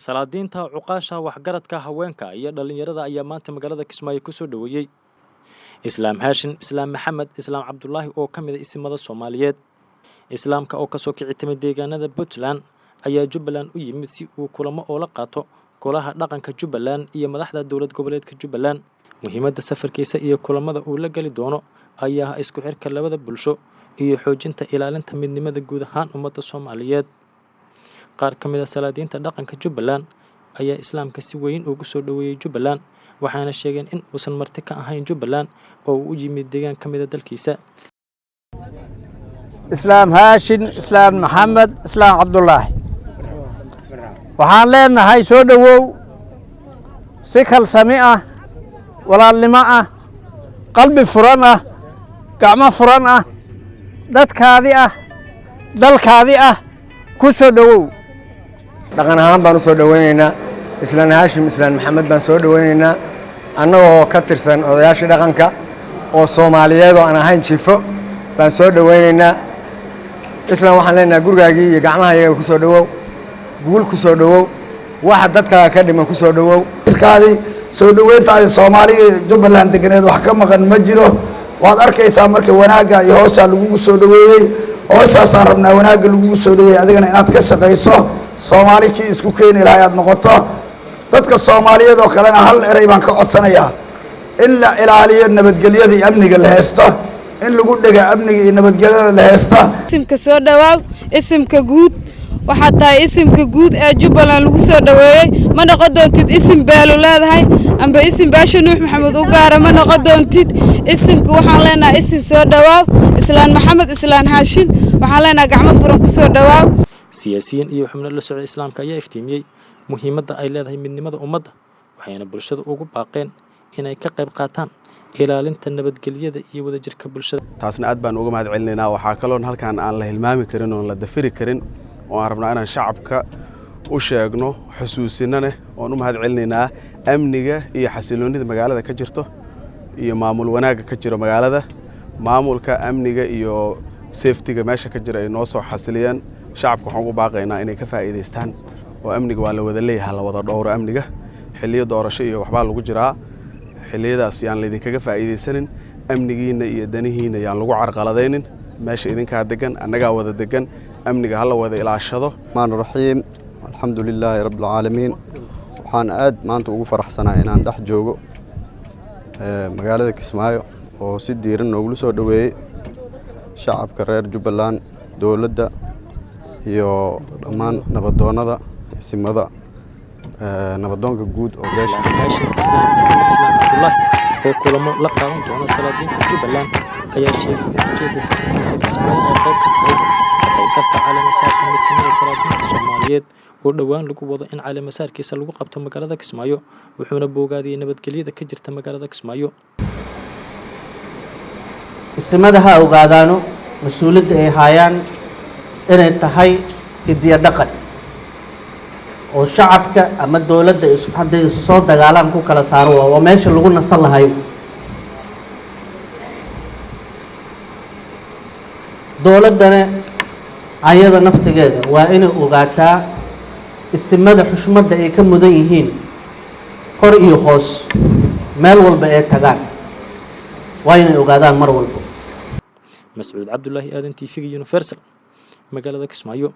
salaadiinta cuqaasha waxgaradka haweenka iyo dhalinyarada ayaa maanta magaalada Kismaayo ku soo dhaweeyay Islaam Haashin, Islaam Maxamed, Islaam Cabdullaahi oo kamid ah isimada Soomaaliyeed. Islaamka oo ka soo kici timid deegaanada Puntland ayaa Jubbaland u yimid si uu kulamo oo la qaato golaha dhaqanka Jubbaland iyo madaxda dowlad goboleedka Jubbaland. Muhiimadda safarkiisa iyo kulamada uu la gali doono ayaa isku xirka labada bulsho iyo xoojinta ilaalinta midnimada guud ahaan ummadda Soomaaliyeed. qaar ka mid ah salaadiinta dhaqanka Jubbaland ayaa islaamka si weyn ugu soo dhaweeyay Jubbaland waxaana sheegeen in uusan marti ka ahayn Jubbaland oo uu u yimid deegaan ka mid ah dalkiisa. Islaam Haashin, Islaam Maxamed, Islaam Cabdullaahi waxaan leenahay soo dhawow si kalsami ah walaalnimo ah qalbi furan ah gacmo furan ah dadkaadi ah dalkaadi ah ku soo dhawow. dhaqan ahaan baan u soo dhaweynaynaa Islaam Haashim, Islaam Maxamed baan soo dhaweynaynaa annagoo ka tirsan odayaasha dhaqanka oo Soomaaliyeed oo aan ahayn jifo baan soo dhaweynaynaa. Islaam waxaan leenahay gurigaagii iyo gacmahayaga ku soo dhawow, guul ku soo dhawow, waxa dadka ka dhiman ku soo dhawow. Irkaadi soo dhaweyntaada Soomaaliya Jubbaland deganeed wax ka maqan ma jiro. waad arkaysaa markii wanaaga iyo hoosa lagu soo dhaweeyay hoosaas aan rabnaa wanaaga lagu soo dhaweeyay adigana inaad ka shaqeyso Soomaali ki isku keenay lahayd noqoto dadka Soomaaliyeed oo kalena hal eray baan ka codsanayaa in la ilaaliyo nabadgelyada iyo amniga la haysto in lagu dhaga amniga iyo nabadgelyada la haysto. isimka soo dhawaaw isimka guud waxa tahay isimka guud ee Jubbaland lagu soo dhaweeyay ma noqon doontid isim beelo leedahay amba isim baasha Nuux Maxamed u gaar ma noqon doontid isimka waxaan leenahay isim soo dhawaaw Islaam Maxamed, Islaam Haashin waxaan leenahay gacmo furan ku soo dhawaaw. siyaasiyiin iyo xubno la socda islaamka ayaa iftiimiyay muhiimadda ay leedahay midnimada ummadda waxayna bulshada ugu baaqeen inay ka qayb qaataan ilaalinta nabadgelyada iyo wadajirka bulshada. taasna aad baan uga mahad celinaynaa waxaa kaloo halkaan aan la hilmaami karin oo la dafiri karin oo aan rabnaa inaan shacabka u sheegno xusuusinana oon u mahad celinaynaa amniga iyo xasiloonida magaalada ka jirto iyo maamul wanaagga ka jiro magaalada maamulka amniga iyo safety-ga meesha ka jira ay noo soo xasiliyeen shacabka waxaan ugu baaqaynaa inay ka faa'iideystaan oo amniga waa la wada leeyahay la wada dhowro amniga xilliyo doorasho iyo waxbaa lagu jiraa xilliyadaas yaan laydinkaga faa'iideysanin amnigiina iyo danihiina yaan lagu carqaladaynin meesha idinkaa degan annagaa wada degan amniga hala wada ilaashado. الرحمن الرحيم الحمد لله رب العالمين waxaan aad maanta ugu faraxsanahay inaan dhex joogo magaalada Kismaayo oo si diiran noogu soo dhaweeyay shacabka reer Jubbaland dawladda iyo dhammaan nabadoonnada isimada nabadoonka guud oo Islaam Cabdullaahi oo kulamo la qaadan doona salaadiinta Jubbaland ayaa sheegay in ujeedada safarkiisa Kismaayo ay qayb ka tahay qaybta caleemasaarka mid ka mid ah salaadiinta Soomaaliyeed oo dhawaan lagu wado in caleemasaarkiisa lagu qabto magaalada Kismaayo wuxuuna boogaadiyay nabadgelyada ka jirta magaalada Kismaayo. isimadaha ogaadaano mas'uuliyadda ay hayaan inay tahay hidiyo dhaqan oo shacabka ama dawladda hadday isu soo dagaalaan ku kala saaro waa meesha lagu nasan lahayo. dawladdana ayada naftigeeda waa inay ogaataa isimada xushmadda ay ka mudan yihiin kor iyo hoos meel walba ay tagaan waa inay ogaadaan mar walba. Mas'uud Cabdullaahi aadan TV Universal magaalada Kismaayo.